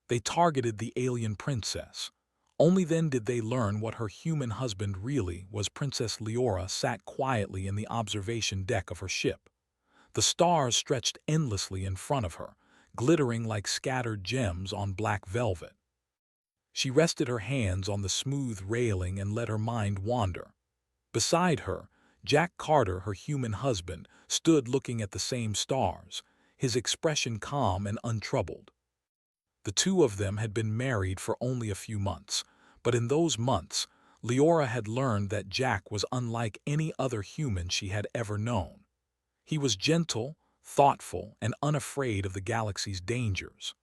They targeted the alien princess. Only then did they learn what her human husband really was. Princess Leora sat quietly in the observation deck of her ship. The stars stretched endlessly in front of her, glittering like scattered gems on black velvet. She rested her hands on the smooth railing and let her mind wander. Beside her, Jack Carter, her human husband, stood looking at the same stars, his expression calm and untroubled. The two of them had been married for only a few months, but in those months, Leora had learned that Jack was unlike any other human she had ever known. He was gentle, thoughtful, and unafraid of the galaxy's dangers.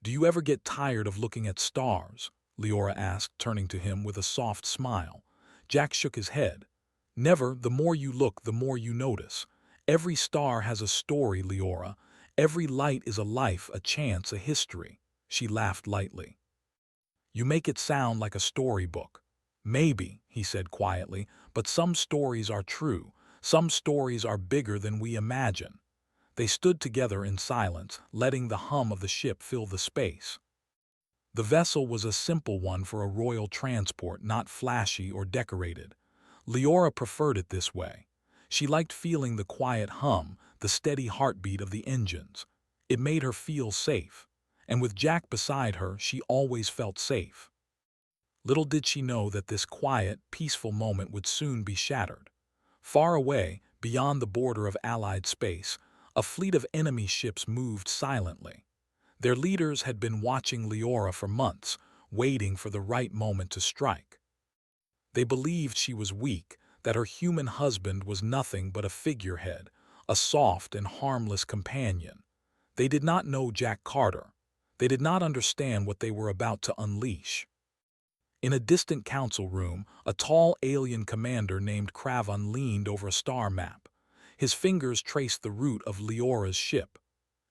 "Do you ever get tired of looking at stars?" Leora asked, turning to him with a soft smile. Jack shook his head. "Never. The more you look, the more you notice. Every star has a story, Leora. Every light is a life, a chance, a history." She laughed lightly. "You make it sound like a storybook." "Maybe," he said quietly, "but some stories are true. Some stories are bigger than we imagine." They stood together in silence, letting the hum of the ship fill the space. The vessel was a simple one for a royal transport, not flashy or decorated. Leora preferred it this way. She liked feeling the quiet hum, the steady heartbeat of the engines. It made her feel safe. And with Jack beside her, she always felt safe. Little did she know that this quiet, peaceful moment would soon be shattered. Far away, beyond the border of Allied space, a fleet of enemy ships moved silently. Their leaders had been watching Leora for months, waiting for the right moment to strike. They believed she was weak, that her human husband was nothing but a figurehead, a soft and harmless companion. They did not know Jack Carter. They did not understand what they were about to unleash. In a distant council room, a tall alien commander named Cravan leaned over a star map. His fingers traced the route of Leora's ship.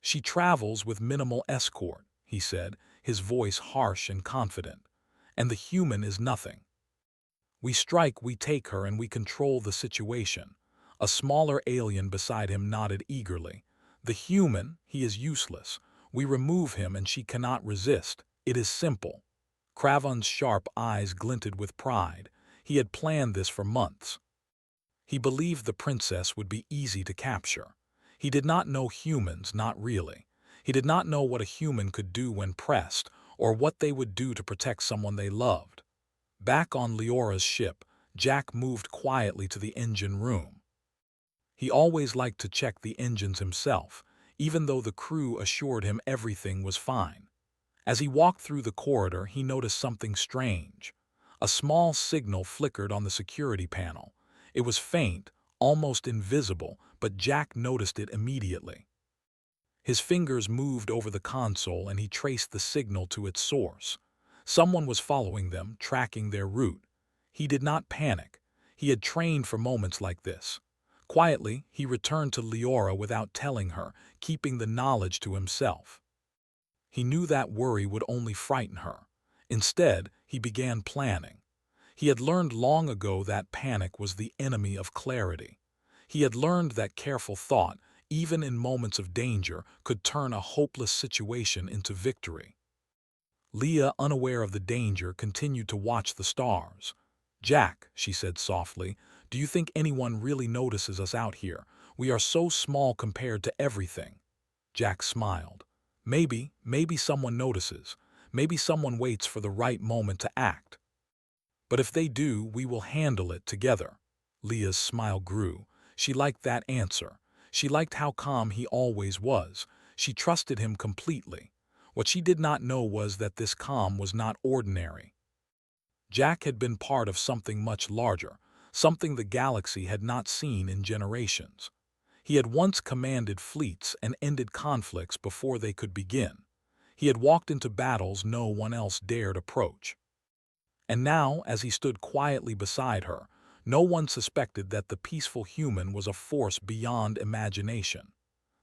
"She travels with minimal escort," he said, his voice harsh and confident. "And the human is nothing. We strike, we take her, and we control the situation." A smaller alien beside him nodded eagerly. "The human, he is useless. We remove him and she cannot resist. It is simple." Cravan's sharp eyes glinted with pride. He had planned this for months. He believed the princess would be easy to capture. He did not know humans, not really. He did not know what a human could do when pressed, or what they would do to protect someone they loved. Back on Leora's ship, Jack moved quietly to the engine room. He always liked to check the engines himself, even though the crew assured him everything was fine. As he walked through the corridor, he noticed something strange. A small signal flickered on the security panel. It was faint, almost invisible, but Jack noticed it immediately. His fingers moved over the console and he traced the signal to its source. Someone was following them, tracking their route. He did not panic. He had trained for moments like this. Quietly, he returned to Leora without telling her, keeping the knowledge to himself. He knew that worry would only frighten her. Instead, he began planning. He had learned long ago that panic was the enemy of clarity. He had learned that careful thought, even in moments of danger, could turn a hopeless situation into victory. Leah, unaware of the danger, continued to watch the stars. "Jack," she said softly, "do you think anyone really notices us out here? We are so small compared to everything." Jack smiled. Maybe someone notices. Maybe someone waits for the right moment to act. But if they do, we will handle it together." Leah's smile grew. She liked that answer. She liked how calm he always was. She trusted him completely. What she did not know was that this calm was not ordinary. Jack had been part of something much larger, something the galaxy had not seen in generations. He had once commanded fleets and ended conflicts before they could begin. He had walked into battles no one else dared approach. And now, as he stood quietly beside her, no one suspected that the peaceful human was a force beyond imagination.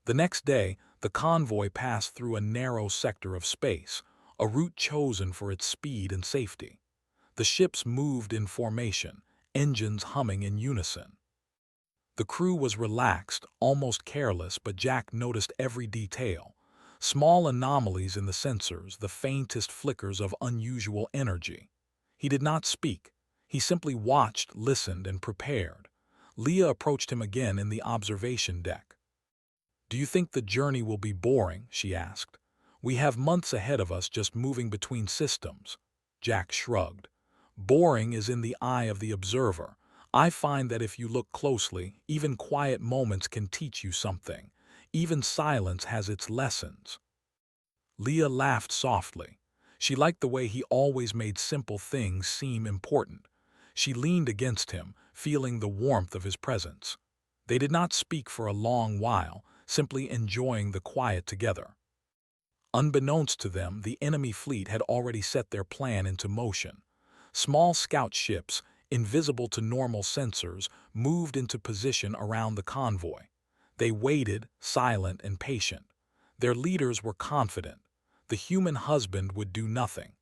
The next day, the convoy passed through a narrow sector of space, a route chosen for its speed and safety. The ships moved in formation, engines humming in unison. The crew was relaxed, almost careless, but Jack noticed every detail. Small anomalies in the sensors, the faintest flickers of unusual energy. He did not speak. He simply watched, listened, and prepared. Leah approached him again in the observation deck. "Do you think the journey will be boring?" she asked. "We have months ahead of us just moving between systems." Jack shrugged. "Boring is in the eye of the observer. I find that if you look closely, even quiet moments can teach you something. Even silence has its lessons." Leah laughed softly. She liked the way he always made simple things seem important. She leaned against him, feeling the warmth of his presence. They did not speak for a long while, simply enjoying the quiet together. Unbeknownst to them, the enemy fleet had already set their plan into motion. Small scout ships, invisible to normal sensors, moved into position around the convoy. They waited, silent and patient. Their leaders were confident. The human husband would do nothing.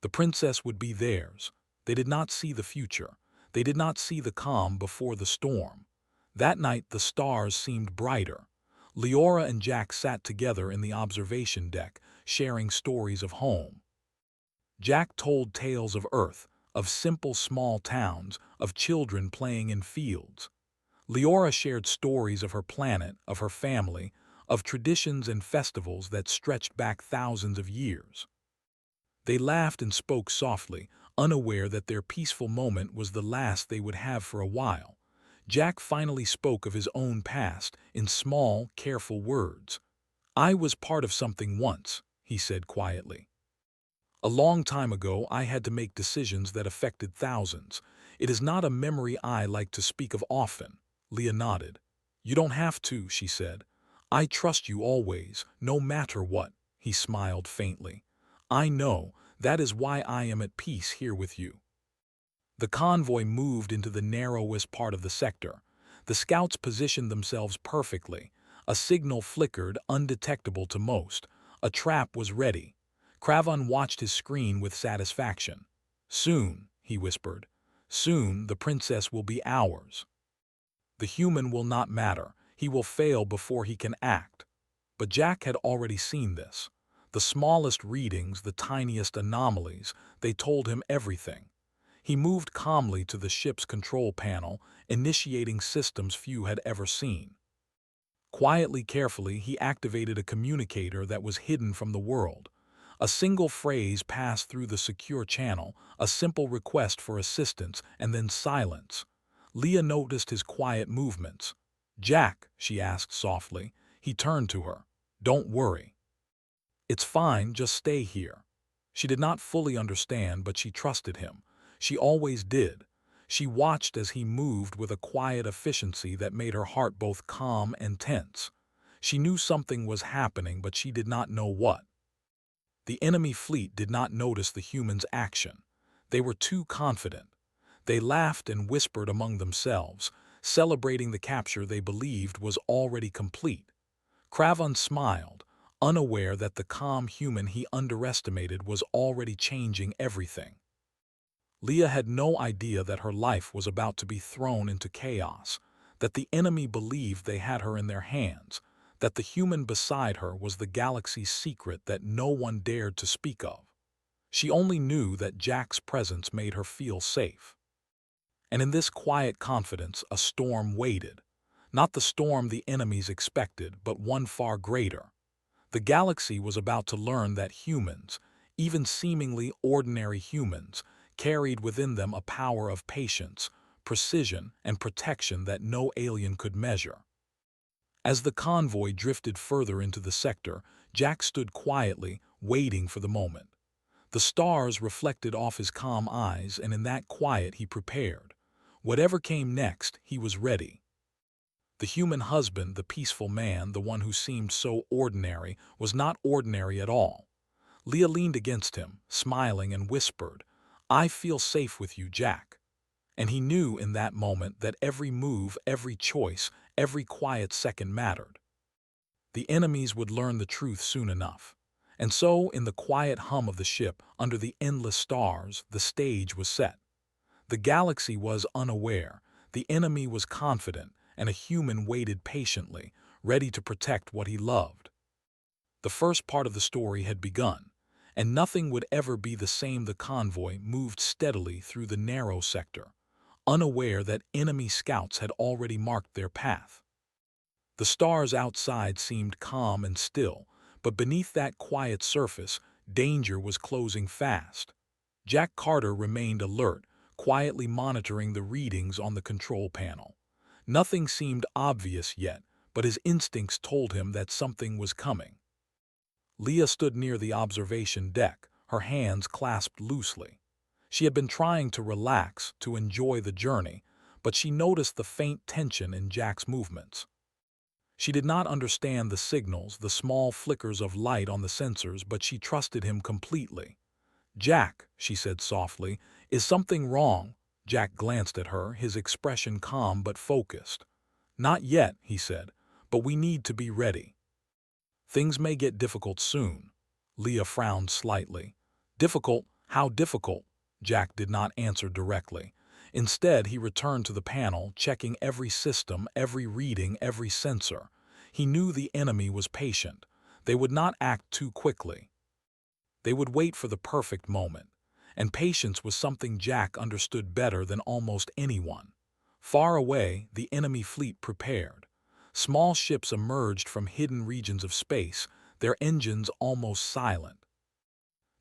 The princess would be theirs. They did not see the future. They did not see the calm before the storm. That night the stars seemed brighter. Leora and Jack sat together in the observation deck, sharing stories of home. Jack told tales of Earth, of simple small towns, of children playing in fields. Leora shared stories of her planet, of her family, of traditions and festivals that stretched back thousands of years. They laughed and spoke softly, unaware that their peaceful moment was the last they would have for a while. Jack finally spoke of his own past in small, careful words. "I was part of something once," he said quietly. "A long time ago, I had to make decisions that affected thousands. It is not a memory I like to speak of often." Leah nodded. "You don't have to," she said. "I trust you always, no matter what." He smiled faintly. "I know, that is why I am at peace here with you." The convoy moved into the narrowest part of the sector. The scouts positioned themselves perfectly. A signal flickered, undetectable to most. A trap was ready. Cravan watched his screen with satisfaction. "Soon," he whispered. "Soon the princess will be ours. The human will not matter. He will fail before he can act." But Jack had already seen this. The smallest readings, the tiniest anomalies, they told him everything. He moved calmly to the ship's control panel, initiating systems few had ever seen. Quietly, carefully, he activated a communicator that was hidden from the world. A single phrase passed through the secure channel, a simple request for assistance, and then silence. Leah noticed his quiet movements. "Jack," she asked softly. He turned to her. "Don't worry. It's fine, just stay here." She did not fully understand, but she trusted him. She always did. She watched as he moved with a quiet efficiency that made her heart both calm and tense. She knew something was happening, but she did not know what. The enemy fleet did not notice the humans' action. They were too confident. They laughed and whispered among themselves, celebrating the capture they believed was already complete. Cravan smiled, unaware that the calm human he underestimated was already changing everything. Leah had no idea that her life was about to be thrown into chaos, that the enemy believed they had her in their hands, that the human beside her was the galaxy's secret that no one dared to speak of. She only knew that Jack's presence made her feel safe. And in this quiet confidence, a storm waited. Not the storm the enemies expected, but one far greater. The galaxy was about to learn that humans, even seemingly ordinary humans, carried within them a power of patience, precision, and protection that no alien could measure. As the convoy drifted further into the sector, Jack stood quietly, waiting for the moment. The stars reflected off his calm eyes, and in that quiet he prepared. Whatever came next, he was ready. The human husband, the peaceful man, the one who seemed so ordinary, was not ordinary at all. Leah leaned against him, smiling, and whispered, "I feel safe with you, Jack." And he knew in that moment that every move, every choice, every quiet second mattered. The enemies would learn the truth soon enough. And so, in the quiet hum of the ship, under the endless stars, the stage was set. The galaxy was unaware, the enemy was confident, and a human waited patiently, ready to protect what he loved. The first part of the story had begun, and nothing would ever be the same. The convoy moved steadily through the narrow sector, unaware that enemy scouts had already marked their path. The stars outside seemed calm and still, but beneath that quiet surface, danger was closing fast. Jack Carter remained alert, quietly monitoring the readings on the control panel. Nothing seemed obvious yet, but his instincts told him that something was coming. Leah stood near the observation deck, her hands clasped loosely. She had been trying to relax, to enjoy the journey, but she noticed the faint tension in Jack's movements. She did not understand the signals, the small flickers of light on the sensors, but she trusted him completely. "Jack," she said softly, "is something wrong?" Jack glanced at her, his expression calm but focused. "Not yet," he said, "but we need to be ready. Things may get difficult soon." Leah frowned slightly. "Difficult? How difficult?" Jack did not answer directly. Instead, he returned to the panel, checking every system, every reading, every sensor. He knew the enemy was patient. They would not act too quickly. They would wait for the perfect moment. And patience was something Jack understood better than almost anyone. Far away, the enemy fleet prepared. Small ships emerged from hidden regions of space, their engines almost silent.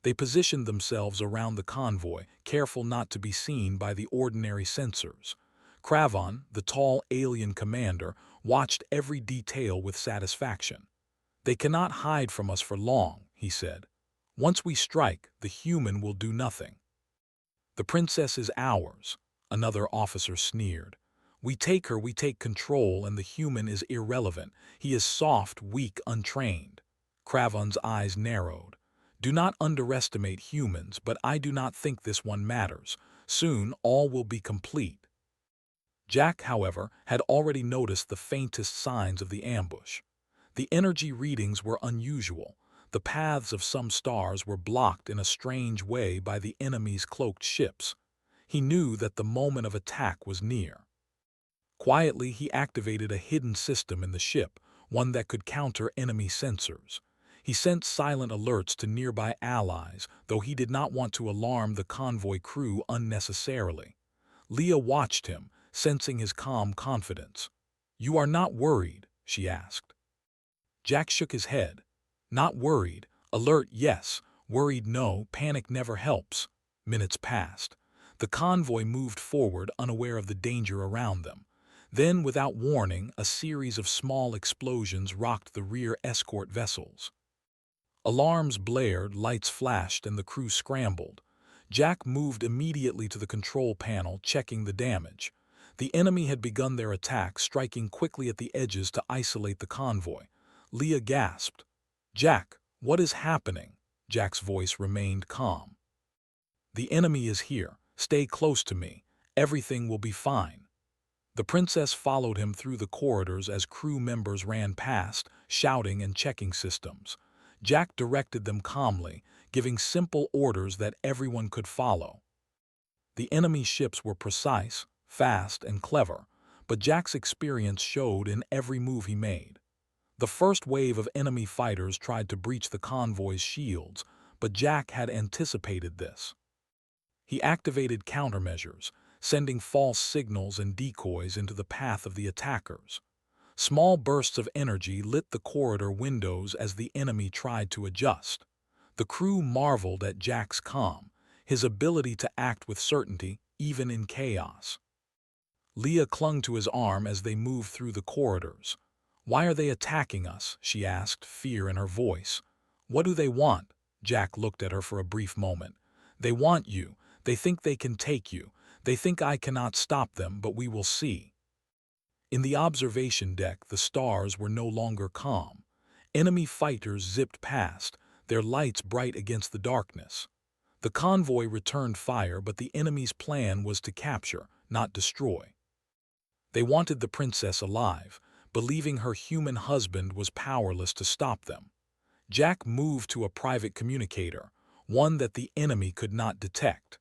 They positioned themselves around the convoy, careful not to be seen by the ordinary sensors. Cravan, the tall alien commander, watched every detail with satisfaction. "They cannot hide from us for long," he said. "Once we strike, the human will do nothing." "The princess is ours," another officer sneered. "We take her, we take control, and the human is irrelevant. He is soft, weak, untrained." Cravan's eyes narrowed. "Do not underestimate humans, but I do not think this one matters. Soon all will be complete." Jack, however, had already noticed the faintest signs of the ambush. The energy readings were unusual. The paths of some stars were blocked in a strange way by the enemy's cloaked ships. He knew that the moment of attack was near. Quietly, he activated a hidden system in the ship, one that could counter enemy sensors. He sent silent alerts to nearby allies, though he did not want to alarm the convoy crew unnecessarily. Leah watched him, sensing his calm confidence. "You are not worried?" she asked. Jack shook his head. "Not worried. Alert, yes. Worried, no. Panic never helps." Minutes passed. The convoy moved forward, unaware of the danger around them. Then, without warning, a series of small explosions rocked the rear escort vessels. Alarms blared, lights flashed, and the crew scrambled. Jack moved immediately to the control panel, checking the damage. The enemy had begun their attack, striking quickly at the edges to isolate the convoy. Leah gasped. "Jack, what is happening?" Jack's voice remained calm. "The enemy is here. Stay close to me. Everything will be fine." The princess followed him through the corridors as crew members ran past, shouting and checking systems. Jack directed them calmly, giving simple orders that everyone could follow. The enemy ships were precise, fast, and clever, but Jack's experience showed in every move he made. The first wave of enemy fighters tried to breach the convoy's shields, but Jack had anticipated this. He activated countermeasures, sending false signals and decoys into the path of the attackers. Small bursts of energy lit the corridor windows as the enemy tried to adjust. The crew marveled at Jack's calm, his ability to act with certainty, even in chaos. Leah clung to his arm as they moved through the corridors. "Why are they attacking us?" she asked, fear in her voice. "What do they want?" Jack looked at her for a brief moment. "They want you. They think they can take you. They think I cannot stop them, but we will see." In the observation deck, the stars were no longer calm. Enemy fighters zipped past, their lights bright against the darkness. The convoy returned fire, but the enemy's plan was to capture, not destroy. They wanted the princess alive, believing her human husband was powerless to stop them. Jack moved to a private communicator, one that the enemy could not detect.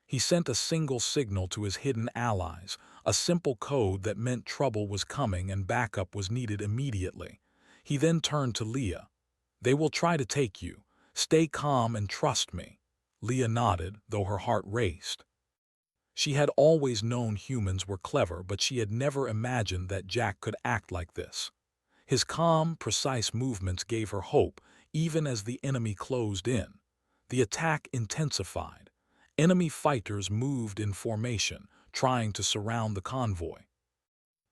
He sent a single signal to his hidden allies, a simple code that meant trouble was coming and backup was needed immediately. He then turned to Leah. They will try to take you. Stay calm and trust me." Leah nodded, though her heart raced. She had always known humans were clever, but she had never imagined that Jack could act like this. His calm, precise movements gave her hope, even as the enemy closed in. The attack intensified. Enemy fighters moved in formation, trying to surround the convoy.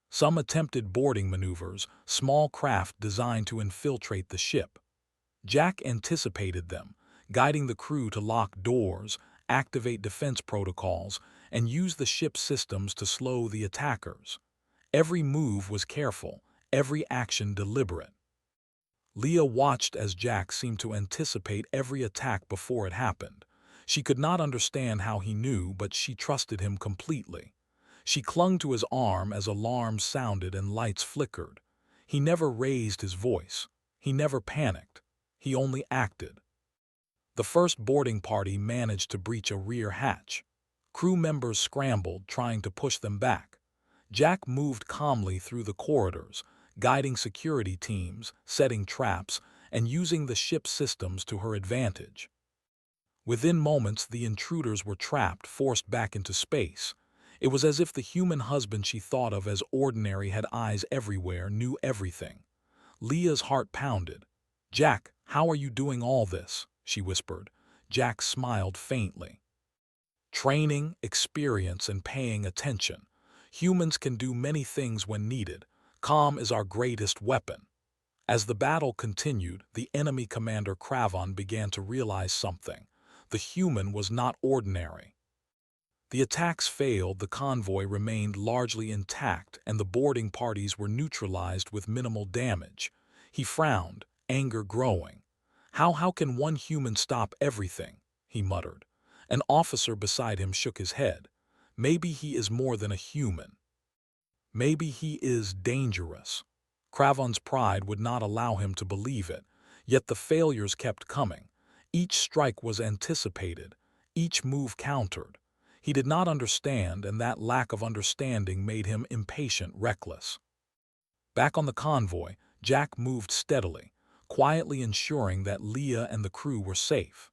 Some attempted boarding maneuvers, small craft designed to infiltrate the ship. Jack anticipated them, guiding the crew to lock doors, activate defense protocols, and use the ship's systems to slow the attackers. Every move was careful, every action deliberate. Leah watched as Jack seemed to anticipate every attack before it happened. She could not understand how he knew, but she trusted him completely. She clung to his arm as alarms sounded and lights flickered. He never raised his voice. He never panicked. He only acted. The first boarding party managed to breach a rear hatch. Crew members scrambled, trying to push them back. Jack moved calmly through the corridors, guiding security teams, setting traps, and using the ship's systems to her advantage. Within moments, the intruders were trapped, forced back into space. It was as if the human husband she thought of as ordinary had eyes everywhere, knew everything. Leah's heart pounded. "Jack, how are you doing all this?" she whispered. Jack smiled faintly. "Training, experience, and paying attention. Humans can do many things when needed. Calm is our greatest weapon." As the battle continued, the enemy commander Cravon began to realize something. The human was not ordinary. The attacks failed, the convoy remained largely intact, and the boarding parties were neutralized with minimal damage. He frowned, anger growing. How can one human stop everything?" he muttered. An officer beside him shook his head. "Maybe he is more than a human. Maybe he is dangerous." Cravon's pride would not allow him to believe it, yet the failures kept coming. Each strike was anticipated, each move countered. He did not understand, and that lack of understanding made him impatient, reckless. Back on the convoy, Jack moved steadily, quietly ensuring that Leah and the crew were safe.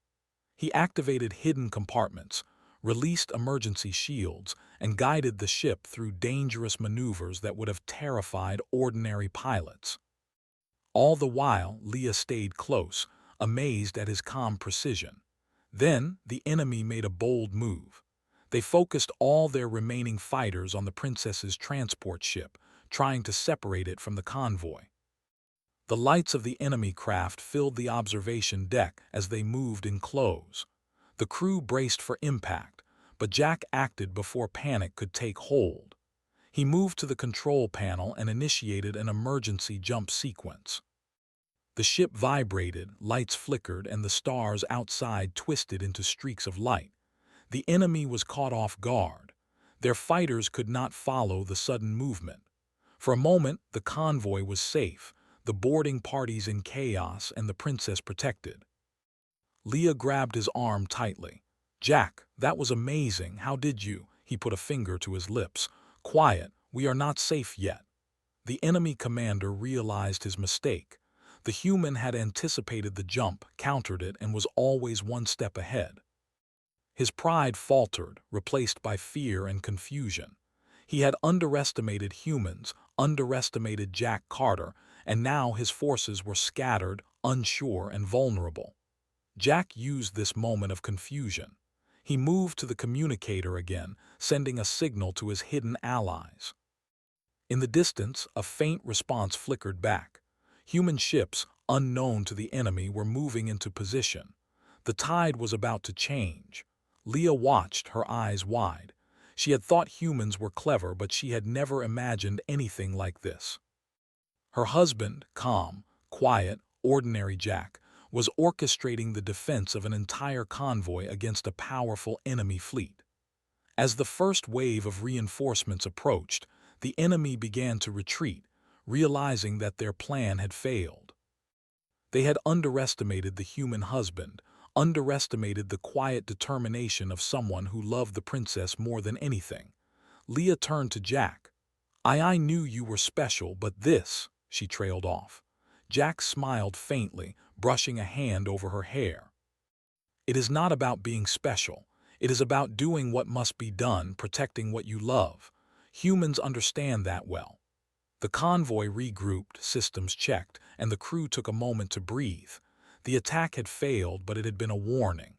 He activated hidden compartments, released emergency shields, and guided the ship through dangerous maneuvers that would have terrified ordinary pilots. All the while, Leah stayed close, amazed at his calm precision. Then, the enemy made a bold move. They focused all their remaining fighters on the princess's transport ship, trying to separate it from the convoy. The lights of the enemy craft filled the observation deck as they moved in close. The crew braced for impact, but Jack acted before panic could take hold. He moved to the control panel and initiated an emergency jump sequence. The ship vibrated, lights flickered, and the stars outside twisted into streaks of light. The enemy was caught off guard. Their fighters could not follow the sudden movement. For a moment, the convoy was safe, the boarding parties in chaos and the princess protected. Leah grabbed his arm tightly. "Jack, that was amazing. How did you?" He put a finger to his lips. "Quiet, we are not safe yet." The enemy commander realized his mistake. The human had anticipated the jump, countered it, and was always one step ahead. His pride faltered, replaced by fear and confusion. He had underestimated humans, underestimated Jack Carter, and now his forces were scattered, unsure, and vulnerable. Jack used this moment of confusion. He moved to the communicator again, sending a signal to his hidden allies. In the distance, a faint response flickered back. Human ships, unknown to the enemy, were moving into position. The tide was about to change. Leah watched, her eyes wide. She had thought humans were clever, but she had never imagined anything like this. Her husband, calm, quiet, ordinary Jack, was orchestrating the defense of an entire convoy against a powerful enemy fleet. As the first wave of reinforcements approached, the enemy began to retreat, realizing that their plan had failed. They had underestimated the human husband, underestimated the quiet determination of someone who loved the princess more than anything. Leah turned to Jack. I knew you were special, but this," she trailed off. Jack smiled faintly, brushing a hand over her hair. It is not about being special. It is about doing what must be done, protecting what you love. Humans understand that well. The convoy regrouped, systems checked, and the crew took a moment to breathe. The attack had failed, but it had been a warning.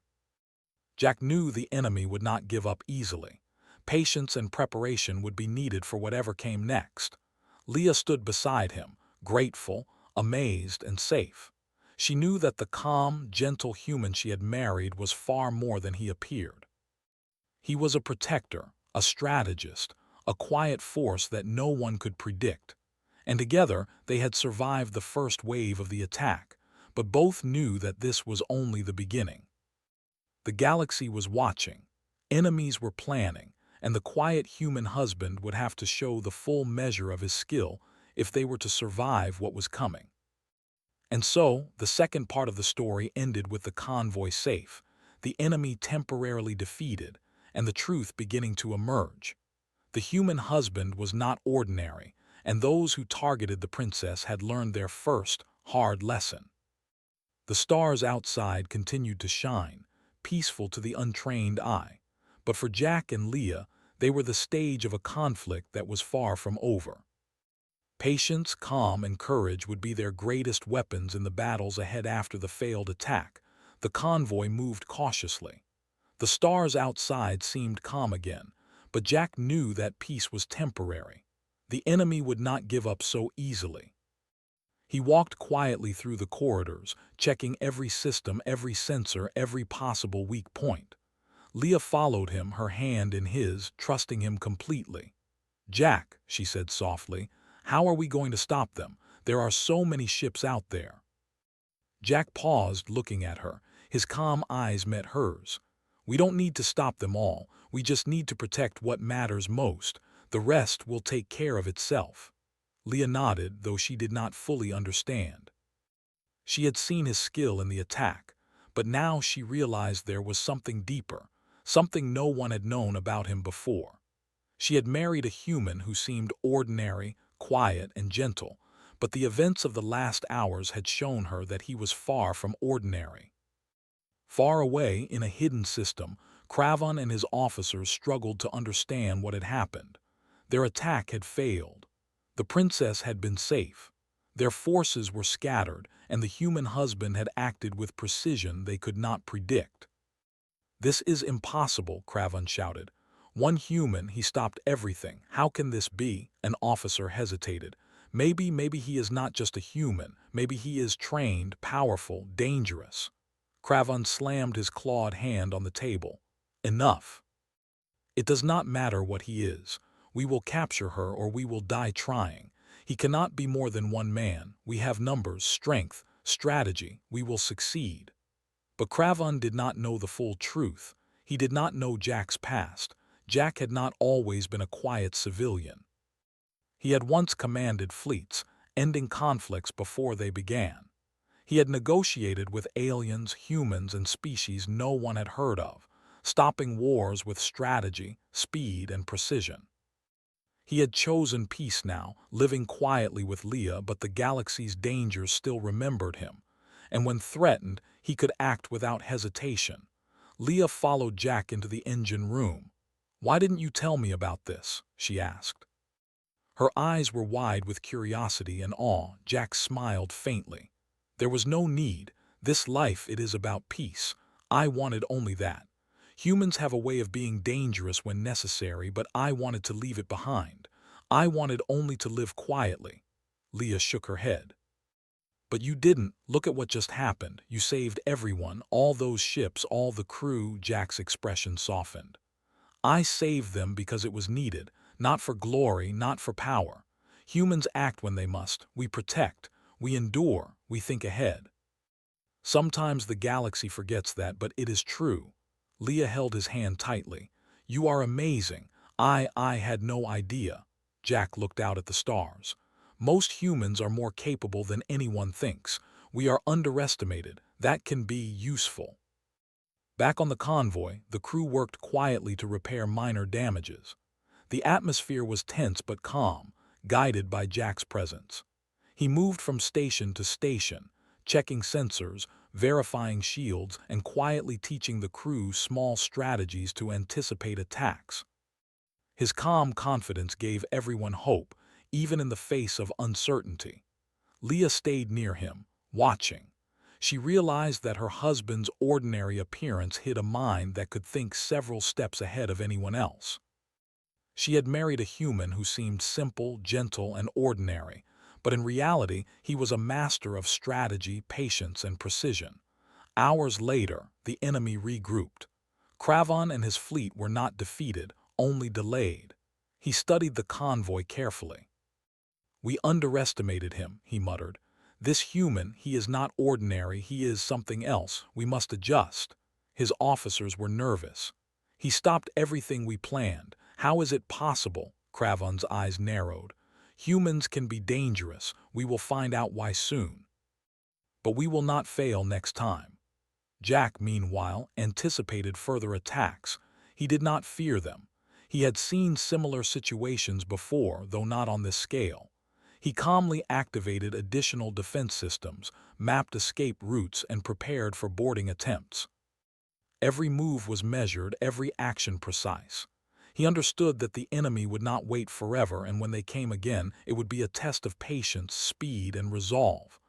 Jack knew the enemy would not give up easily. Patience and preparation would be needed for whatever came next. Leah stood beside him, grateful, amazed, and safe. She knew that the calm, gentle human she had married was far more than he appeared. He was a protector, a strategist, a quiet force that no one could predict. And together they had survived the first wave of the attack, but both knew that this was only the beginning. The galaxy was watching, enemies were planning, and the quiet human husband would have to show the full measure of his skill if they were to survive what was coming. And so, the second part of the story ended with the convoy safe, the enemy temporarily defeated, and the truth beginning to emerge. The human husband was not ordinary, and those who targeted the princess had learned their first, hard lesson. The stars outside continued to shine, peaceful to the untrained eye, but for Jack and Leah, they were the stage of a conflict that was far from over. Patience, calm, and courage would be their greatest weapons in the battles ahead after the failed attack. The convoy moved cautiously. The stars outside seemed calm again, but Jack knew that peace was temporary. The enemy would not give up so easily. He walked quietly through the corridors, checking every system, every sensor, every possible weak point. Leah followed him, her hand in his, trusting him completely. "Jack," she said softly, "how are we going to stop them? There are so many ships out there." Jack paused, looking at her. His calm eyes met hers. "We don't need to stop them all. We just need to protect what matters most. The rest will take care of itself." Leah nodded, though she did not fully understand. She had seen his skill in the attack, but now she realized there was something deeper, something no one had known about him before. She had married a human who seemed ordinary, quiet, and gentle, but the events of the last hours had shown her that he was far from ordinary. Far away, in a hidden system, Craven and his officers struggled to understand what had happened. Their attack had failed. The princess had been safe. Their forces were scattered, and the human husband had acted with precision they could not predict. "This is impossible," Craven shouted. "One human, he stopped everything. How can this be?" An officer hesitated. Maybe he is not just a human. Maybe he is trained, powerful, dangerous." Craven slammed his clawed hand on the table. "Enough. It does not matter what he is. We will capture her or we will die trying. He cannot be more than one man. We have numbers, strength, strategy. We will succeed." But Craven did not know the full truth. He did not know Jack's past. Jack had not always been a quiet civilian. He had once commanded fleets, ending conflicts before they began. He had negotiated with aliens, humans, and species no one had heard of, stopping wars with strategy, speed, and precision. He had chosen peace now, living quietly with Leah, but the galaxy's dangers still remembered him, and when threatened, he could act without hesitation. Leah followed Jack into the engine room. "Why didn't you tell me about this?" she asked. Her eyes were wide with curiosity and awe. Jack smiled faintly. "There was no need. This life, it is about peace. I wanted only that. Humans have a way of being dangerous when necessary, but I wanted to leave it behind. I wanted only to live quietly." Leah shook her head. "But you didn't. Look at what just happened. You saved everyone, all those ships, all the crew." Jack's expression softened. "I saved them because it was needed, not for glory, not for power. Humans act when they must. We protect. We endure. We think ahead. Sometimes the galaxy forgets that, but it is true." Leah held his hand tightly. "You are amazing. I had no idea." Jack looked out at the stars. "Most humans are more capable than anyone thinks. We are underestimated. That can be useful." Back on the convoy, the crew worked quietly to repair minor damages. The atmosphere was tense but calm, guided by Jack's presence. He moved from station to station, checking sensors, verifying shields, and quietly teaching the crew small strategies to anticipate attacks. His calm confidence gave everyone hope, even in the face of uncertainty. Leah stayed near him, watching. She realized that her husband's ordinary appearance hid a mind that could think several steps ahead of anyone else. She had married a human who seemed simple, gentle, and ordinary, but in reality he was a master of strategy, patience, and precision. Hours later, the enemy regrouped. Cravan and his fleet were not defeated, only delayed. He studied the convoy carefully. "We underestimated him," he muttered. "This human, he is not ordinary, he is something else. We must adjust." His officers were nervous. "He stopped everything we planned. How is it possible?" Cravan's eyes narrowed. "Humans can be dangerous. We will find out why soon. But we will not fail next time." Jack, meanwhile, anticipated further attacks. He did not fear them. He had seen similar situations before, though not on this scale. He calmly activated additional defense systems, mapped escape routes, and prepared for boarding attempts. Every move was measured, every action precise. He understood that the enemy would not wait forever, and when they came again, it would be a test of patience, speed, and resolve.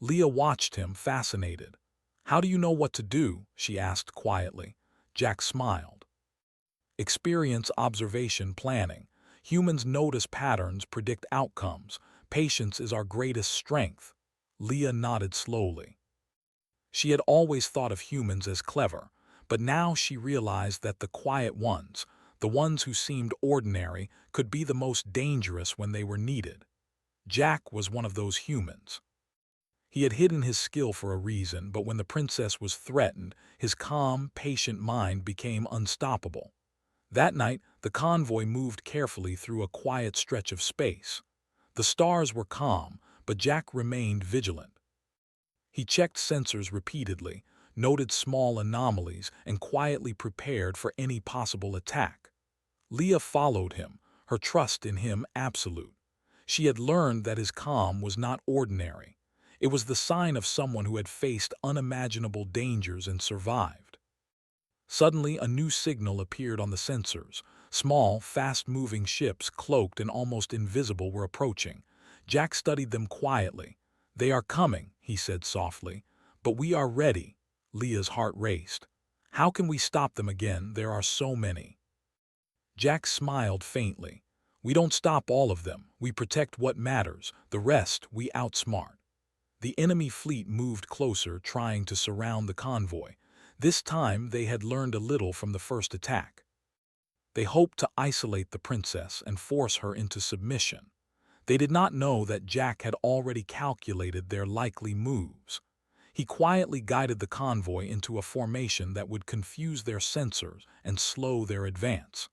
Leah watched him, fascinated. "How do you know what to do?" she asked quietly. Jack smiled. "Experience, observation, planning. Humans notice patterns, predict outcomes. Patience is our greatest strength." Leah nodded slowly. She had always thought of humans as clever, but now she realized that the quiet ones, the ones who seemed ordinary, could be the most dangerous when they were needed. Jack was one of those humans. He had hidden his skill for a reason, but when the princess was threatened, his calm, patient mind became unstoppable. That night, the convoy moved carefully through a quiet stretch of space. The stars were calm, but Jack remained vigilant. He checked sensors repeatedly, noted small anomalies, and quietly prepared for any possible attack. Leah followed him, her trust in him absolute. She had learned that his calm was not ordinary. It was the sign of someone who had faced unimaginable dangers and survived. Suddenly, a new signal appeared on the sensors. Small, fast-moving ships, cloaked and almost invisible, were approaching. Jack studied them quietly. "They are coming," he said softly. "But we are ready." Leah's heart raced. "How can we stop them again? There are so many." Jack smiled faintly. "We don't stop all of them. We protect what matters. The rest we outsmart." The enemy fleet moved closer, trying to surround the convoy. This time they had learned a little from the first attack. They hoped to isolate the princess and force her into submission. They did not know that Jack had already calculated their likely moves. He quietly guided the convoy into a formation that would confuse their sensors and slow their advance.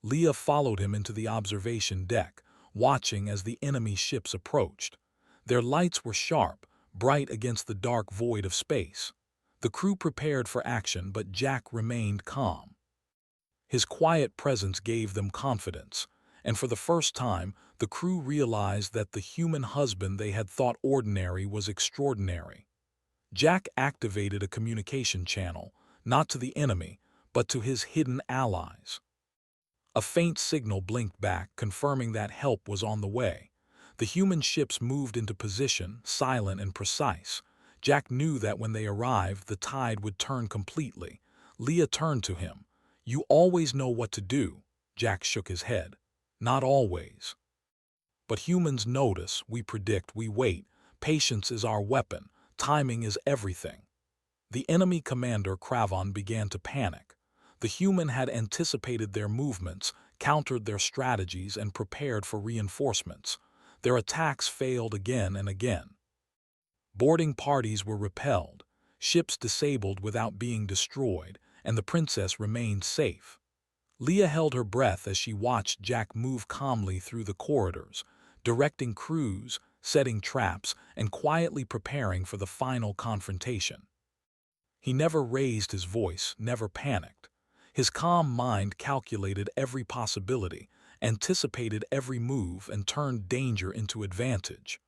Leah followed him into the observation deck, watching as the enemy ships approached. Their lights were sharp, bright against the dark void of space. The crew prepared for action, but Jack remained calm. His quiet presence gave them confidence, and for the first time, the crew realized that the human husband they had thought ordinary was extraordinary. Jack activated a communication channel, not to the enemy, but to his hidden allies. A faint signal blinked back, confirming that help was on the way. The human ships moved into position, silent and precise. Jack knew that when they arrived, the tide would turn completely. Leah turned to him. "You always know what to do." Jack shook his head. "Not always. But humans notice, we predict, we wait. Patience is our weapon. Timing is everything." The enemy commander, Cravan, began to panic. The human had anticipated their movements, countered their strategies, and prepared for reinforcements. Their attacks failed again and again. Boarding parties were repelled, ships disabled without being destroyed, and the princess remained safe. Leah held her breath as she watched Jack move calmly through the corridors, directing crews, setting traps, and quietly preparing for the final confrontation. He never raised his voice, never panicked. His calm mind calculated every possibility, anticipated every move, and turned danger into advantage.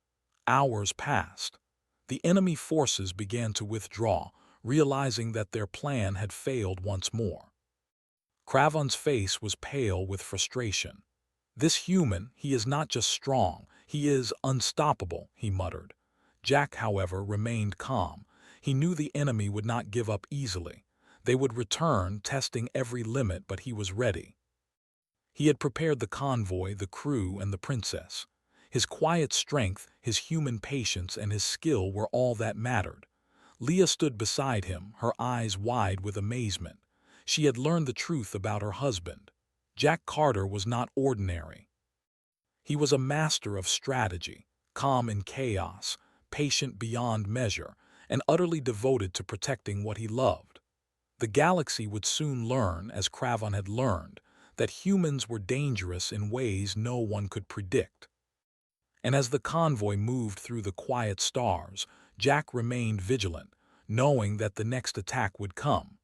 Hours passed. The enemy forces began to withdraw, realizing that their plan had failed once more. Kravon's face was pale with frustration. "This human, he is not just strong, he is unstoppable," he muttered. Jack, however, remained calm. He knew the enemy would not give up easily. They would return, testing every limit, but he was ready. He had prepared the convoy, the crew, and the princess. His quiet strength, his human patience, and his skill were all that mattered. Leah stood beside him, her eyes wide with amazement. She had learned the truth about her husband. Jack Carter was not ordinary. He was a master of strategy, calm in chaos, patient beyond measure, and utterly devoted to protecting what he loved. The galaxy would soon learn, as Kravon had learned, that humans were dangerous in ways no one could predict. And as the convoy moved through the quiet stars, Jack remained vigilant, knowing that the next attack would come.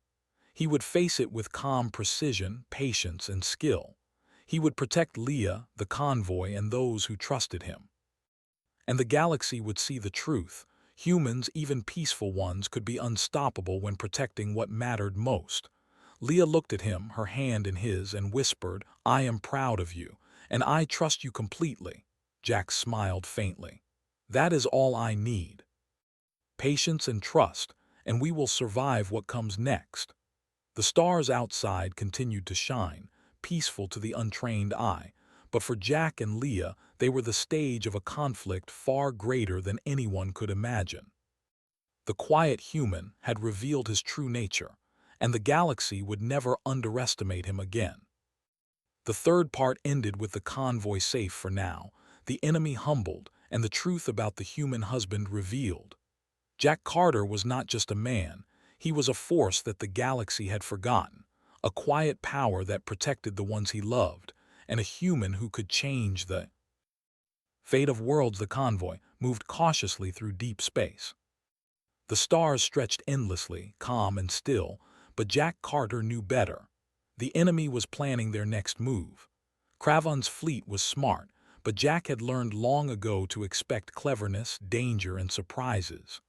He would face it with calm precision, patience, and skill. He would protect Leah, the convoy, and those who trusted him. And the galaxy would see the truth. Humans, even peaceful ones, could be unstoppable when protecting what mattered most. Leah looked at him, her hand in his, and whispered, "I am proud of you, and I trust you completely." Jack smiled faintly. "That is all I need. Patience and trust, and we will survive what comes next." The stars outside continued to shine, peaceful to the untrained eye, but for Jack and Leah, they were the stage of a conflict far greater than anyone could imagine. The quiet human had revealed his true nature, and the galaxy would never underestimate him again. The third part ended with the convoy safe for now, the enemy humbled, and the truth about the human husband revealed. Jack Carter was not just a man, he was a force that the galaxy had forgotten, a quiet power that protected the ones he loved, and a human who could change the fate of worlds. The convoy moved cautiously through deep space. The stars stretched endlessly, calm and still, but Jack Carter knew better. The enemy was planning their next move. Kravon's fleet was smart, but Jack had learned long ago to expect cleverness, danger, and surprises.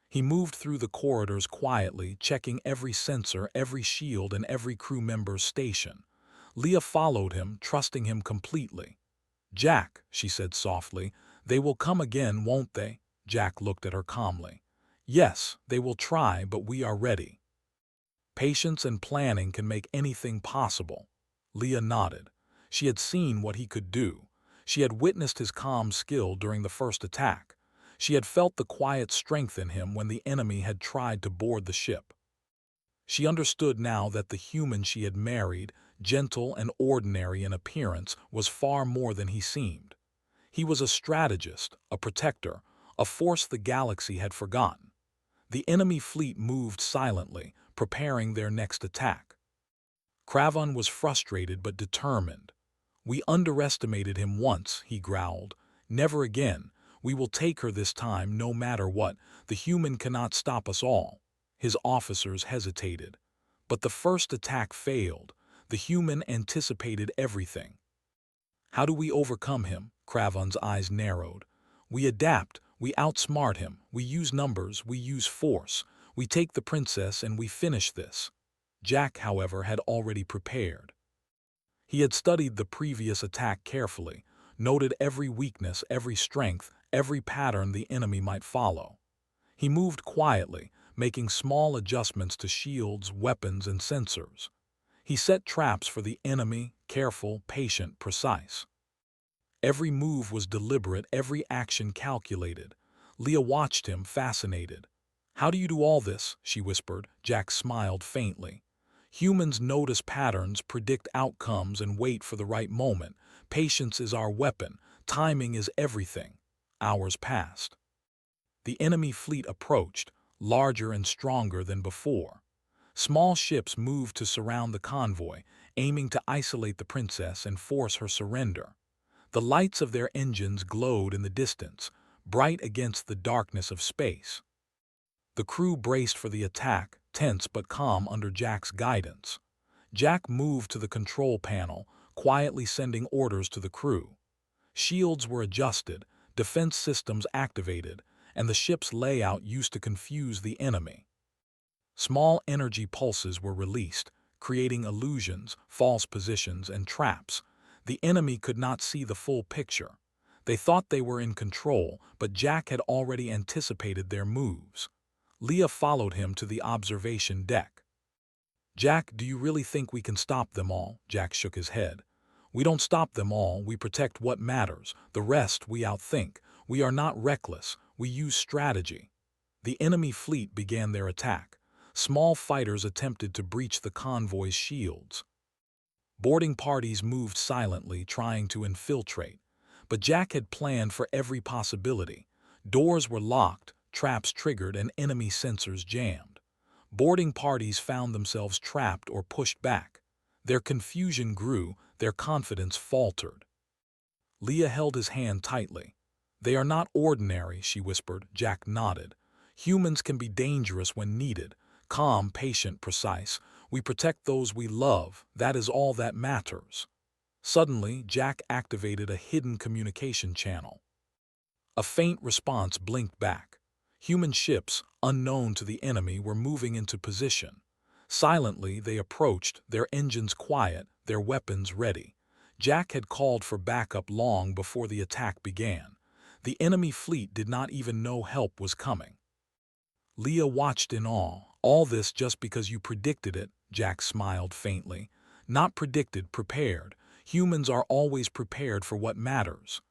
He moved through the corridors quietly, checking every sensor, every shield, and every crew member's station. Leah followed him, trusting him completely. "Jack," she said softly, "they will come again, won't they?" Jack looked at her calmly. "Yes, they will try, but we are ready. Patience and planning can make anything possible." Leah nodded. She had seen what he could do. She had witnessed his calm skill during the first attack. She had felt the quiet strength in him when the enemy had tried to board the ship. She understood now that the human she had married, gentle and ordinary in appearance, was far more than he seemed. He was a strategist, a protector, a force the galaxy had forgotten. The enemy fleet moved silently, preparing their next attack. Kravon was frustrated but determined. "We underestimated him once," he growled. "Never again. We will take her this time, no matter what. The human cannot stop us all." His officers hesitated. But the first attack failed. The human anticipated everything. "How do we overcome him?" Kravon's eyes narrowed. "We adapt, we outsmart him, we use numbers, we use force. We take the princess and we finish this." Jack, however, had already prepared. He had studied the previous attack carefully, noted every weakness, every strength, every pattern the enemy might follow. He moved quietly, making small adjustments to shields, weapons, and sensors. He set traps for the enemy, careful, patient, precise. Every move was deliberate, every action calculated. Leah watched him, fascinated. "How do you do all this?" she whispered. Jack smiled faintly. "Humans notice patterns, predict outcomes, and wait for the right moment. Patience is our weapon. Timing is everything." Hours passed. The enemy fleet approached, larger and stronger than before. Small ships moved to surround the convoy, aiming to isolate the princess and force her surrender. The lights of their engines glowed in the distance, bright against the darkness of space. The crew braced for the attack, tense but calm under Jack's guidance. Jack moved to the control panel, quietly sending orders to the crew. Shields were adjusted, defense systems activated, and the ship's layout used to confuse the enemy. Small energy pulses were released, creating illusions, false positions, and traps. The enemy could not see the full picture. They thought they were in control, but Jack had already anticipated their moves. Leah followed him to the observation deck. "Jack, do you really think we can stop them all?" Jack shook his head. "We don't stop them all, we protect what matters. The rest we outthink. We are not reckless, we use strategy." The enemy fleet began their attack. Small fighters attempted to breach the convoy's shields. Boarding parties moved silently, trying to infiltrate. But Jack had planned for every possibility. Doors were locked, traps triggered, and enemy sensors jammed. Boarding parties found themselves trapped or pushed back. Their confusion grew, their confidence faltered. Leah held his hand tightly. "They are not ordinary," she whispered. Jack nodded. "Humans can be dangerous when needed. Calm, patient, precise. We protect those we love. That is all that matters." Suddenly, Jack activated a hidden communication channel. A faint response blinked back. Human ships, unknown to the enemy, were moving into position. Silently, they approached, their engines quiet, their weapons ready. Jack had called for backup long before the attack began. The enemy fleet did not even know help was coming. Leah watched in awe. "All this just because you predicted it," Jack smiled faintly. "Not predicted, prepared. Humans are always prepared for what matters."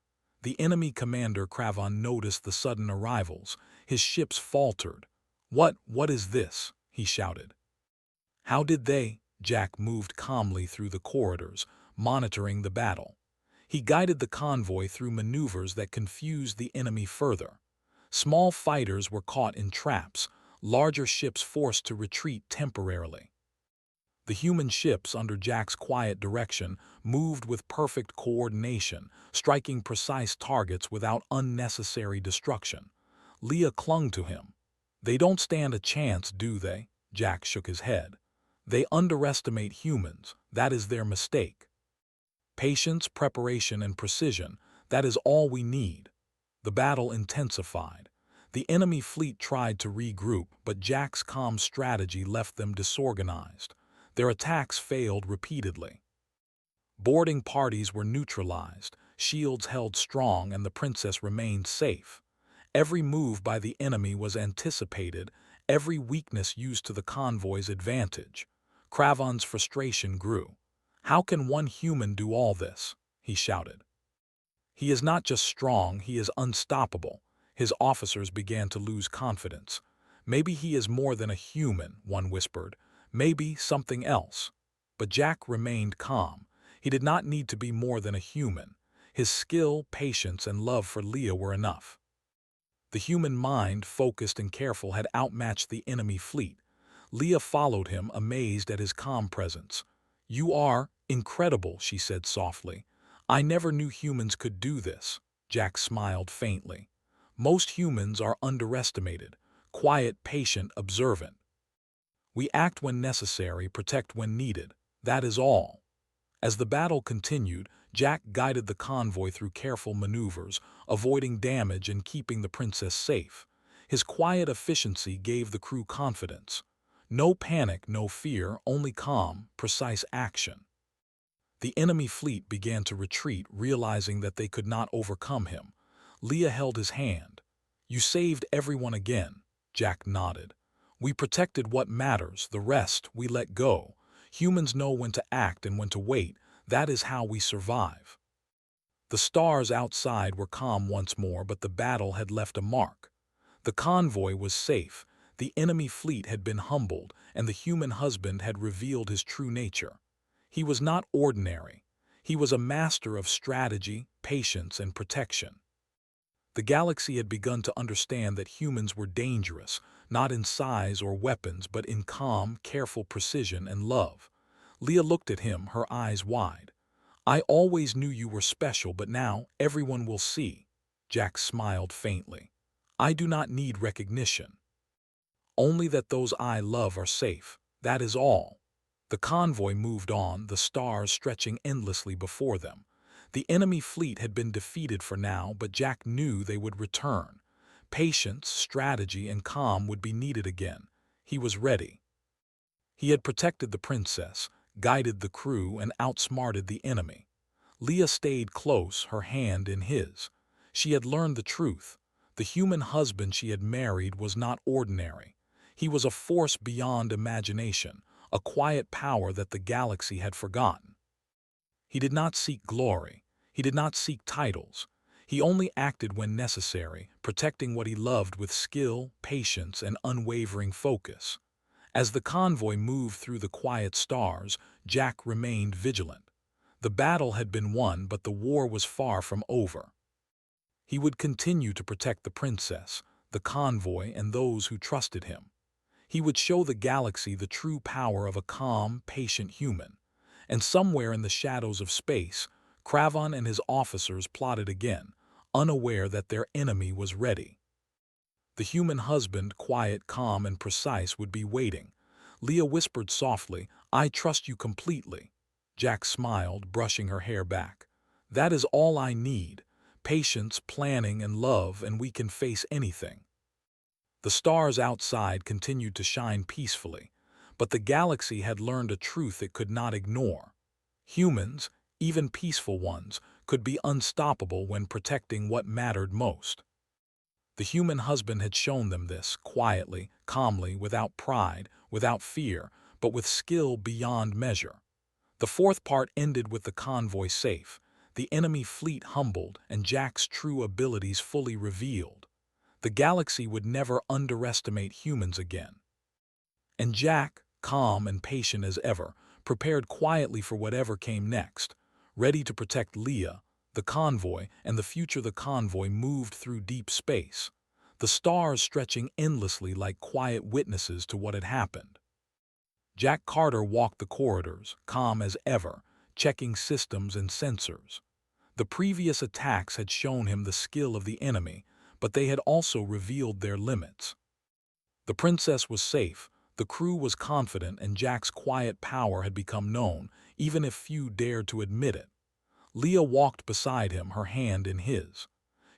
The enemy commander Cravan noticed the sudden arrivals. His ships faltered. What is this?" he shouted. "How did they?" Jack moved calmly through the corridors, monitoring the battle. He guided the convoy through maneuvers that confused the enemy further. Small fighters were caught in traps, larger ships forced to retreat temporarily. The human ships, under Jack's quiet direction, moved with perfect coordination, striking precise targets without unnecessary destruction. Leah clung to him. "They don't stand a chance, do they?" Jack shook his head. "They underestimate humans. That is their mistake. Patience, preparation, and precision, that is all we need." The battle intensified. The enemy fleet tried to regroup, but Jack's calm strategy left them disorganized. Their attacks failed repeatedly. Boarding parties were neutralized, shields held strong, and the princess remained safe. Every move by the enemy was anticipated, every weakness used to the convoy's advantage. Cravan's frustration grew. "How can one human do all this?" he shouted. "He is not just strong, he is unstoppable." His officers began to lose confidence. "Maybe he is more than a human," one whispered. "Maybe something else." But Jack remained calm. He did not need to be more than a human. His skill, patience, and love for Leah were enough. The human mind, focused and careful, had outmatched the enemy fleet. Leah followed him, amazed at his calm presence. "You are incredible," she said softly. "I never knew humans could do this." Jack smiled faintly. "Most humans are underestimated, quiet, patient, observant. We act when necessary, protect when needed. That is all." As the battle continued, Jack guided the convoy through careful maneuvers, avoiding damage and keeping the princess safe. His quiet efficiency gave the crew confidence. No panic, no fear, only calm, precise action. The enemy fleet began to retreat, realizing that they could not overcome him. Leah held his hand. "You saved everyone again." Jack nodded. "We protected what matters, the rest we let go. Humans know when to act and when to wait. That is how we survive." The stars outside were calm once more, but the battle had left a mark. The convoy was safe, the enemy fleet had been humbled, and the human husband had revealed his true nature. He was not ordinary. He was a master of strategy, patience, and protection. The galaxy had begun to understand that humans were dangerous, not in size or weapons, but in calm, careful precision and love. Leah looked at him, her eyes wide. "I always knew you were special, but now everyone will see." Jack smiled faintly. "I do not need recognition. Only that those I love are safe. That is all." The convoy moved on, the stars stretching endlessly before them. The enemy fleet had been defeated for now, but Jack knew they would return. Patience, strategy, and calm would be needed again. He was ready. He had protected the princess, guided the crew, and outsmarted the enemy. Leah stayed close, her hand in his. She had learned the truth. The human husband she had married was not ordinary. He was a force beyond imagination, a quiet power that the galaxy had forgotten. He did not seek glory. He did not seek titles. He only acted when necessary, protecting what he loved with skill, patience, and unwavering focus. As the convoy moved through the quiet stars, Jack remained vigilant. The battle had been won, but the war was far from over. He would continue to protect the princess, the convoy, and those who trusted him. He would show the galaxy the true power of a calm, patient human. And somewhere in the shadows of space, Cravan and his officers plotted again, unaware that their enemy was ready. The human husband, quiet, calm, and precise, would be waiting. Leah whispered softly, "I trust you completely." Jack smiled, brushing her hair back. "That is all I need. Patience, planning, and love, and we can face anything." The stars outside continued to shine peacefully, but the galaxy had learned a truth it could not ignore. Humans, even peaceful ones, could be unstoppable when protecting what mattered most. The human husband had shown them this, quietly, calmly, without pride, without fear, but with skill beyond measure. The fourth part ended with the convoy safe, the enemy fleet humbled, and Jack's true abilities fully revealed. The galaxy would never underestimate humans again. And Jack, calm and patient as ever, prepared quietly for whatever came next, ready to protect Leah, the convoy, and the future. The convoy moved through deep space, the stars stretching endlessly like quiet witnesses to what had happened. Jack Carter walked the corridors, calm as ever, checking systems and sensors. The previous attacks had shown him the skill of the enemy, but they had also revealed their limits. The princess was safe, the crew was confident, and Jack's quiet power had become known, even if few dared to admit it. Leah walked beside him, her hand in his.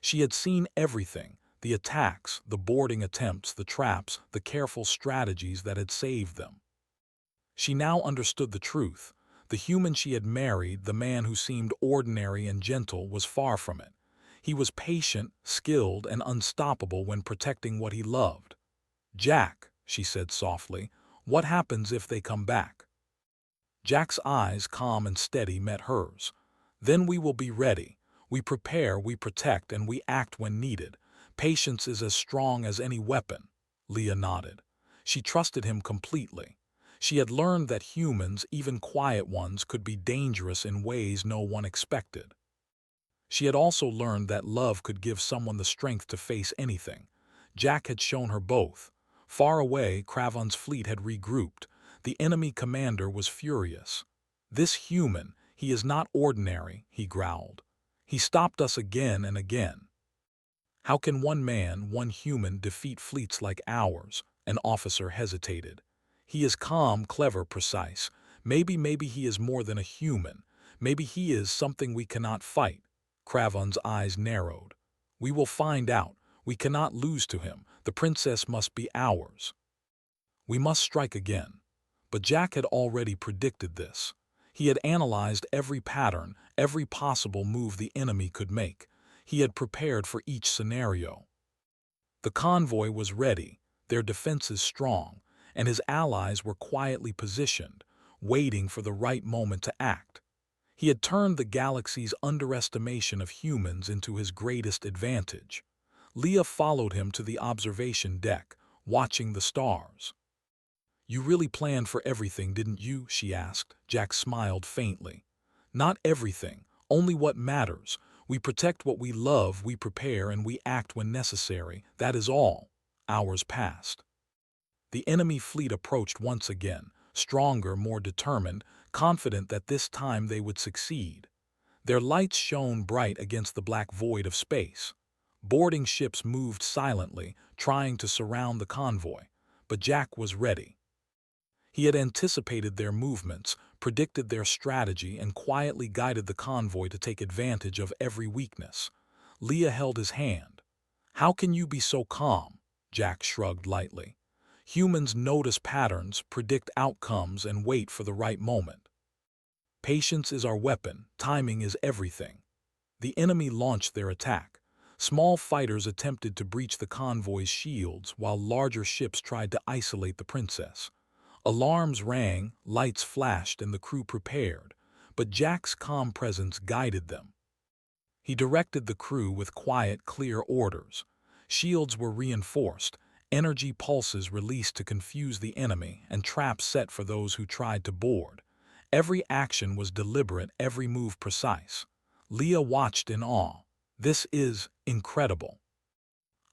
She had seen everything, the attacks, the boarding attempts, the traps, the careful strategies that had saved them. She now understood the truth. The human she had married, the man who seemed ordinary and gentle, was far from it. He was patient, skilled, and unstoppable when protecting what he loved. "Jack," she said softly, "what happens if they come back?" Jack's eyes, calm and steady, met hers. "Then we will be ready. We prepare, we protect, and we act when needed. Patience is as strong as any weapon." Leah nodded. She trusted him completely. She had learned that humans, even quiet ones, could be dangerous in ways no one expected. She had also learned that love could give someone the strength to face anything. Jack had shown her both. Far away, Cravan's fleet had regrouped. The enemy commander was furious. "This human, he is not ordinary," he growled. "He stopped us again and again." "How can one man, one human, defeat fleets like ours?" An officer hesitated. "He is calm, clever, precise. Maybe he is more than a human. Maybe he is something we cannot fight." Cravan's eyes narrowed. "We will find out. We cannot lose to him. The princess must be ours. We must strike again." But Jack had already predicted this. He had analyzed every pattern, every possible move the enemy could make. He had prepared for each scenario. The convoy was ready, their defenses strong, and his allies were quietly positioned, waiting for the right moment to act. He had turned the galaxy's underestimation of humans into his greatest advantage. Leah followed him to the observation deck, watching the stars. "You really planned for everything, didn't you?" she asked. Jack smiled faintly. "Not everything, only what matters. We protect what we love, we prepare, and we act when necessary. That is all." Hours passed. The enemy fleet approached once again, stronger, more determined, confident that this time they would succeed. Their lights shone bright against the black void of space. Boarding ships moved silently, trying to surround the convoy, but Jack was ready. He had anticipated their movements, predicted their strategy, and quietly guided the convoy to take advantage of every weakness. Leah held his hand. "How can you be so calm?" Jack shrugged lightly. "Humans notice patterns, predict outcomes, and wait for the right moment. Patience is our weapon, timing is everything." The enemy launched their attack. Small fighters attempted to breach the convoy's shields, while larger ships tried to isolate the princess. Alarms rang, lights flashed, and the crew prepared, but Jack's calm presence guided them. He directed the crew with quiet, clear orders. Shields were reinforced, energy pulses released to confuse the enemy, and traps set for those who tried to board. Every action was deliberate, every move precise. Leah watched in awe. "This is incredible.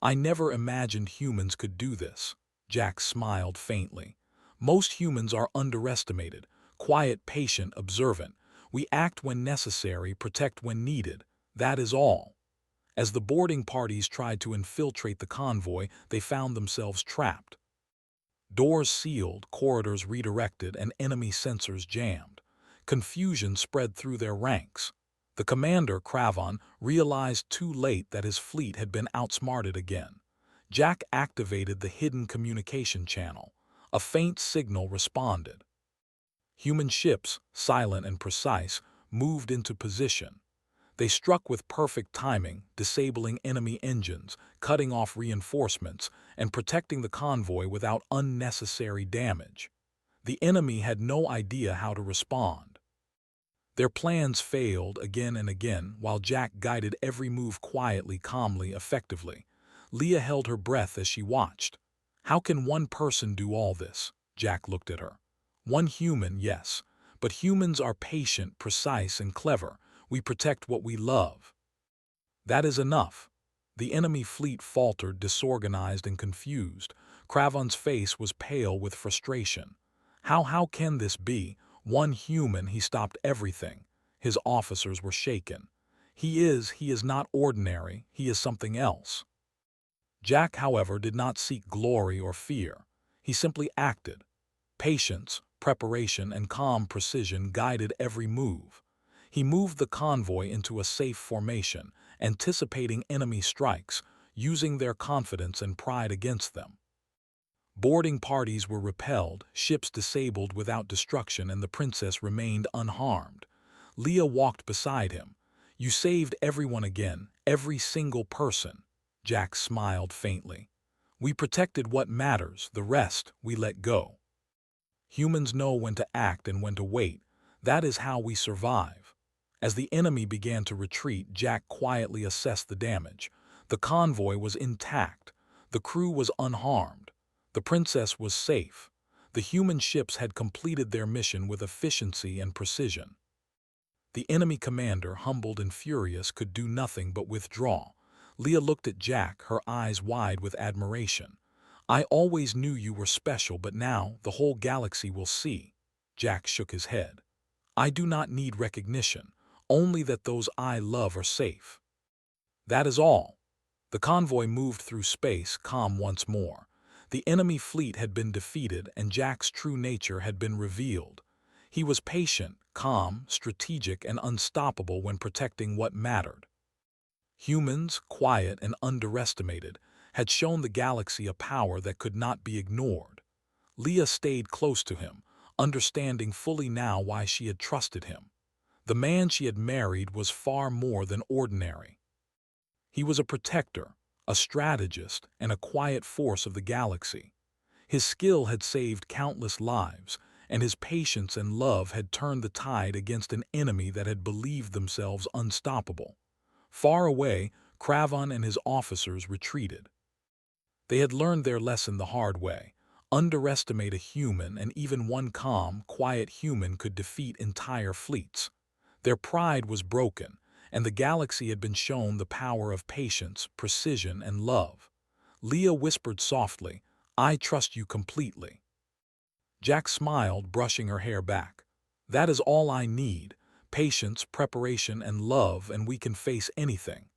I never imagined humans could do this." Jack smiled faintly. "Most humans are underestimated, quiet, patient, observant. We act when necessary, protect when needed. That is all." As the boarding parties tried to infiltrate the convoy, they found themselves trapped. Doors sealed, corridors redirected, and enemy sensors jammed. Confusion spread through their ranks. The commander, Cravan, realized too late that his fleet had been outsmarted again. Jack activated the hidden communication channel. A faint signal responded. Human ships, silent and precise, moved into position. They struck with perfect timing, disabling enemy engines, cutting off reinforcements, and protecting the convoy without unnecessary damage. The enemy had no idea how to respond. Their plans failed again and again, while Jack guided every move quietly, calmly, effectively. Leah held her breath as she watched. "How can one person do all this?" Jack looked at her. "One human, yes, but humans are patient, precise, and clever. We protect what we love." "That is enough." The enemy fleet faltered, disorganized and confused. Cravan's face was pale with frustration. How can this be? One human, he stopped everything." His officers were shaken. He is not ordinary, he is something else." Jack, however, did not seek glory or fear. He simply acted. Patience, preparation, and calm precision guided every move. He moved the convoy into a safe formation, anticipating enemy strikes, using their confidence and pride against them. Boarding parties were repelled, ships disabled without destruction, and the princess remained unharmed. Leah walked beside him. "You saved everyone again, every single person." Jack smiled faintly. "We protected what matters, the rest we let go." Humans know when to act and when to wait. That is how we survive. As the enemy began to retreat, Jack quietly assessed the damage. The convoy was intact. The crew was unharmed. The princess was safe. The human ships had completed their mission with efficiency and precision. The enemy commander, humbled and furious, could do nothing but withdraw. Leah looked at Jack, her eyes wide with admiration. "I always knew you were special, but now the whole galaxy will see." Jack shook his head. "I do not need recognition, only that those I love are safe. That is all." The convoy moved through space, calm once more. The enemy fleet had been defeated, and Jack's true nature had been revealed. He was patient, calm, strategic, and unstoppable when protecting what mattered. Humans, quiet and underestimated, had shown the galaxy a power that could not be ignored. Leah stayed close to him, understanding fully now why she had trusted him. The man she had married was far more than ordinary. He was a protector, a strategist, and a quiet force of the galaxy. His skill had saved countless lives, and his patience and love had turned the tide against an enemy that had believed themselves unstoppable. Far away, Cravan and his officers retreated. They had learned their lesson the hard way. Underestimate a human, and even one calm, quiet human could defeat entire fleets. Their pride was broken, and the galaxy had been shown the power of patience, precision, and love. Leah whispered softly, "I trust you completely." Jack smiled, brushing her hair back. "That is all I need. Patience, preparation, and love, and we can face anything."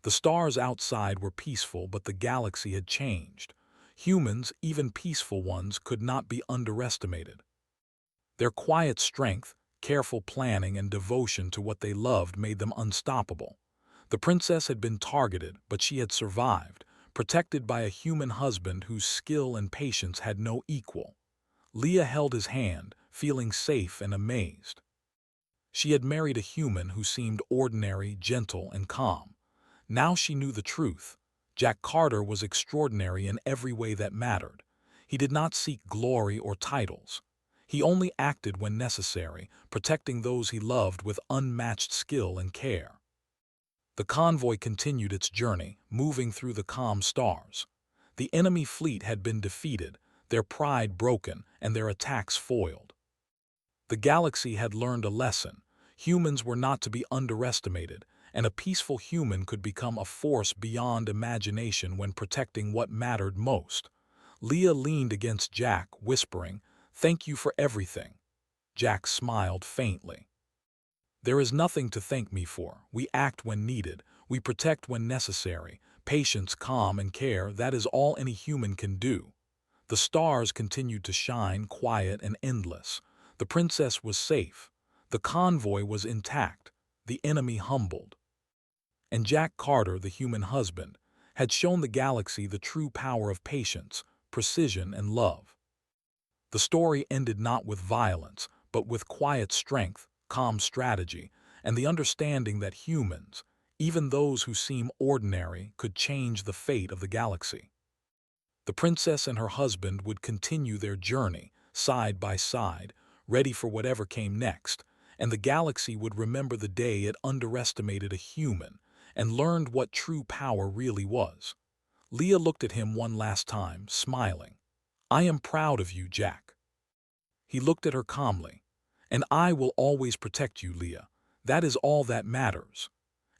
The stars outside were peaceful, but the galaxy had changed. Humans, even peaceful ones, could not be underestimated. Their quiet strength, careful planning, and devotion to what they loved made them unstoppable. The princess had been targeted, but she had survived, protected by a human husband whose skill and patience had no equal. Leah held his hand, feeling safe and amazed. She had married a human who seemed ordinary, gentle, and calm. Now she knew the truth. Jack Carter was extraordinary in every way that mattered. He did not seek glory or titles. He only acted when necessary, protecting those he loved with unmatched skill and care. The convoy continued its journey, moving through the calm stars. The enemy fleet had been defeated, their pride broken, and their attacks foiled. The galaxy had learned a lesson. Humans were not to be underestimated, and a peaceful human could become a force beyond imagination when protecting what mattered most. Leah leaned against Jack, whispering, "Thank you for everything." Jack smiled faintly. "There is nothing to thank me for. We act when needed. We protect when necessary. Patience, calm, and care, that is all any human can do." The stars continued to shine, quiet and endless. The princess was safe. The convoy was intact. The enemy humbled. And Jack Carter, the human husband, had shown the galaxy the true power of patience, precision, and love. The story ended not with violence, but with quiet strength, calm strategy, and the understanding that humans, even those who seem ordinary, could change the fate of the galaxy. The princess and her husband would continue their journey, side by side, ready for whatever came next, and the galaxy would remember the day it underestimated a human and learned what true power really was. Leah looked at him one last time, smiling. "I am proud of you, Jack." He looked at her calmly. "And I will always protect you, Leah. That is all that matters."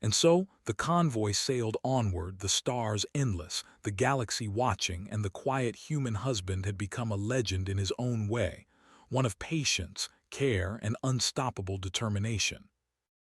And so the convoy sailed onward, the stars endless, the galaxy watching, and the quiet human husband had become a legend in his own way, one of patience, care, and unstoppable determination.